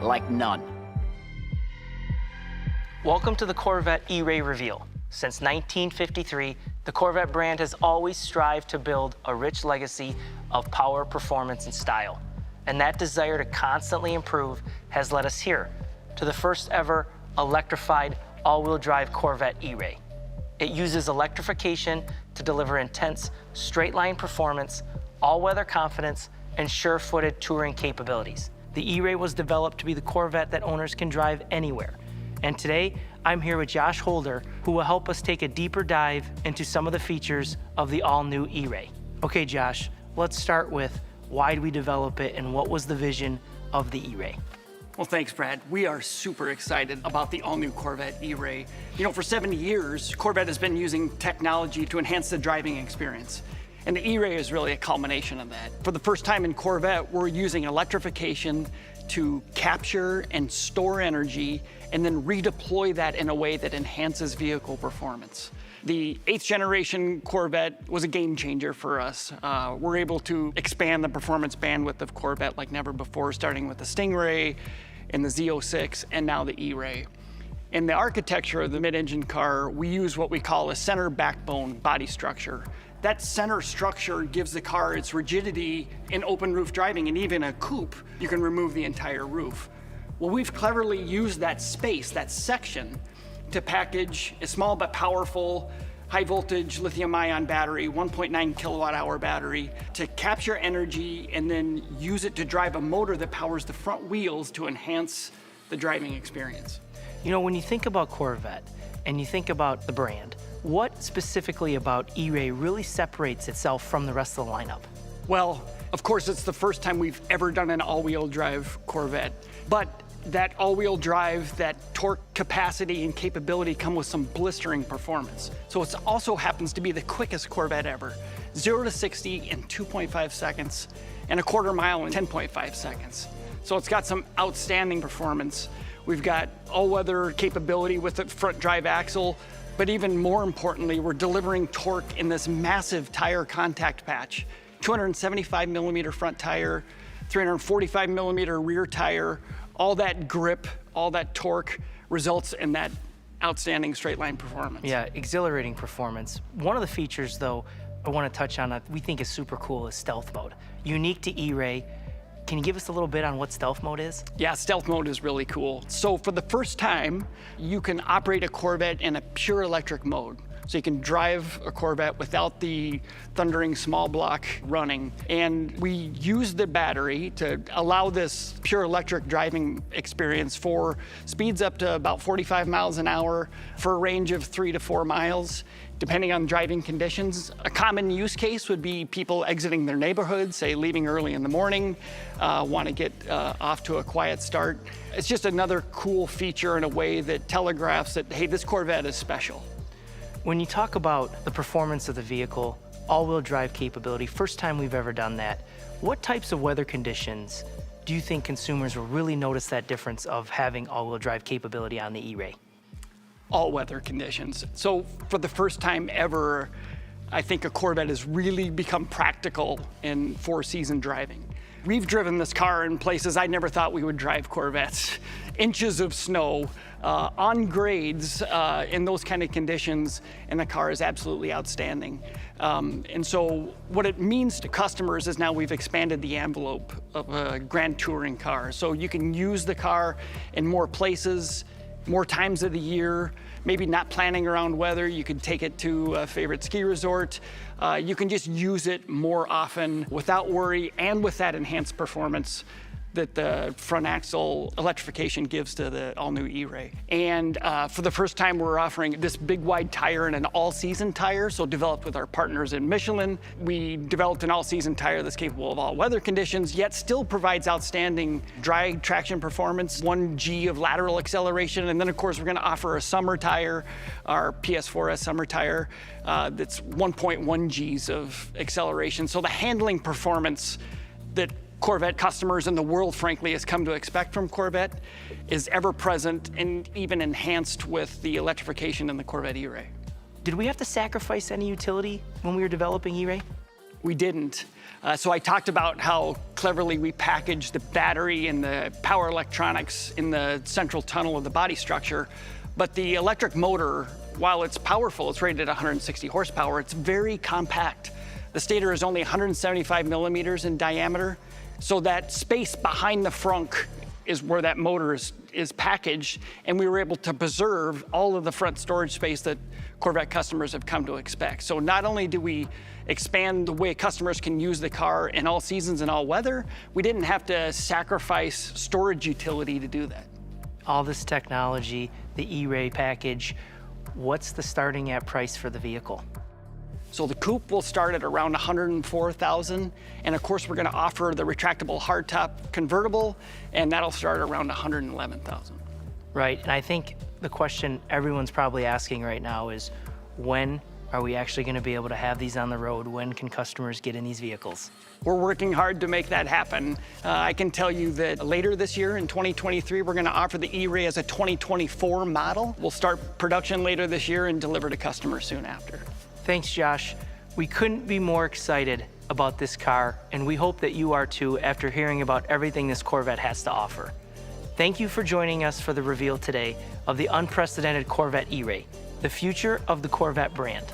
like none. Welcome to the Corvette E-Ray reveal. Since 1953, the Corvette brand has always strived to build a rich legacy of power, performance, and style. And that desire to constantly improve has led us here to the first ever electrified all-wheel drive Corvette E-Ray. It uses electrification to deliver intense straight-line performance, all-weather confidence, and sure-footed touring capabilities. The E-Ray was developed to be the Corvette that owners can drive anywhere. And today, I'm here with Josh Holder, who will help us take a deeper dive into some of the features of the all-new E-Ray. Okay, Josh, let's start with why did we develop it and what was the vision of the E-Ray? Well, thanks, Brad. We are super excited about the all-new Corvette E-Ray. You know, for 70 years, Corvette has been using technology to enhance the driving experience. And the E-Ray is really a culmination of that. For the first time in Corvette, we're using electrification to capture and store energy and then redeploy that in a way that enhances vehicle performance. The 8th generation Corvette was a game changer for us. We're able to expand the performance bandwidth of Corvette like never before, starting with the Stingray and the Z06 and now the E-Ray. In the architecture of the mid-engine car, we use what we call a center backbone body structure. That center structure gives the car its rigidity in open roof driving, and even a coupe, you can remove the entire roof. Well, we've cleverly used that space, that section, to package a small but powerful high voltage lithium ion battery, 1.9 kilowatt hour battery, to capture energy and then use it to drive a motor that powers the front wheels to enhance the driving experience. You know, when you think about Corvette and you think about the brand, what specifically about E-Ray really separates itself from the rest of the lineup? Well, of course, it's the first time we've ever done an all-wheel drive Corvette, but that all-wheel drive, that torque capacity and capability come with some blistering performance. So it also happens to be the quickest Corvette ever. 0 to 60 in 2.5 seconds and a quarter mile in 10.5 seconds. So it's got some outstanding performance. We've got all-weather capability with the front drive axle, but even more importantly, we're delivering torque in this massive tire contact patch. 275 millimeter front tire, 345 millimeter rear tire. All that grip, all that torque results in that outstanding straight line performance. Yeah, exhilarating performance. One of the features, though, I want to touch on that we think is super cool is stealth mode. Unique to E-Ray. Can you give us a little bit on what stealth mode is? Yeah, stealth mode is really cool. So for the first time, you can operate a Corvette in a pure electric mode. So you can drive a Corvette without the thundering small block running. And we use the battery to allow this pure electric driving experience for speeds up to about 45 miles an hour for a range of 3 to 4 miles, depending on driving conditions. A common use case would be people exiting their neighborhood, say leaving early in the morning, want to get off to a quiet start. It's just another cool feature in a way that telegraphs that, hey, this Corvette is special. When you talk about the performance of the vehicle, all-wheel drive capability, first time we've ever done that, what types of weather conditions do you think consumers will really notice that difference of having all-wheel drive capability on the E-Ray? All weather conditions. So for the first time ever, I think a Corvette has really become practical in four-season driving. We've driven this car in places I never thought we would drive Corvettes. Inches of snow, on grades, in those kind of conditions, and the car is absolutely outstanding. And so what it means to customers is now we've expanded the envelope of a Grand Touring car. So you can use the car in more places, more times of the year, maybe not planning around weather. You can take it to a favorite ski resort. You can just use it more often without worry and with that enhanced performance that the front axle electrification gives to the all-new E-Ray. And for the first time, we're offering this big wide tire and an all-season tire, so developed with our partners in Michelin. We developed an all-season tire that's capable of all weather conditions, yet still provides outstanding dry traction performance, 1G of lateral acceleration, and then of course we're gonna offer a summer tire, our PS4S summer tire, that's 1.1 Gs of acceleration. So the handling performance that Corvette customers and the world, frankly, has come to expect from Corvette is ever present and even enhanced with the electrification in the Corvette E-Ray. Did we have to sacrifice any utility when we were developing E-Ray? We didn't. So I talked about how cleverly we package the battery and the power electronics in the central tunnel of the body structure. But the electric motor, while it's powerful, it's rated at 160 horsepower, it's very compact. The stator is only 175 millimeters in diameter, so that space behind the frunk is where that motor is packaged, and we were able to preserve all of the front storage space that Corvette customers have come to expect. So not only do we expand the way customers can use the car in all seasons and all weather, we didn't have to sacrifice storage utility to do that. All this technology, the E-Ray package, what's the starting at price for the vehicle? So the coupe will start at around $104,000, and of course we're going to offer the retractable hardtop convertible, and that'll start around $111,000. Right, and I think the question everyone's probably asking right now is, when are we actually going to be able to have these on the road? When can customers get in these vehicles? We're working hard to make that happen. I can tell you that later this year in 2023, we're going to offer the E-Ray as a 2024 model. We'll start production later this year and deliver to customers soon after. Thanks, Josh. We couldn't be more excited about this car, and we hope that you are too after hearing about everything this Corvette has to offer. Thank you for joining us for the reveal today of the unprecedented Corvette E-Ray, the future of the Corvette brand.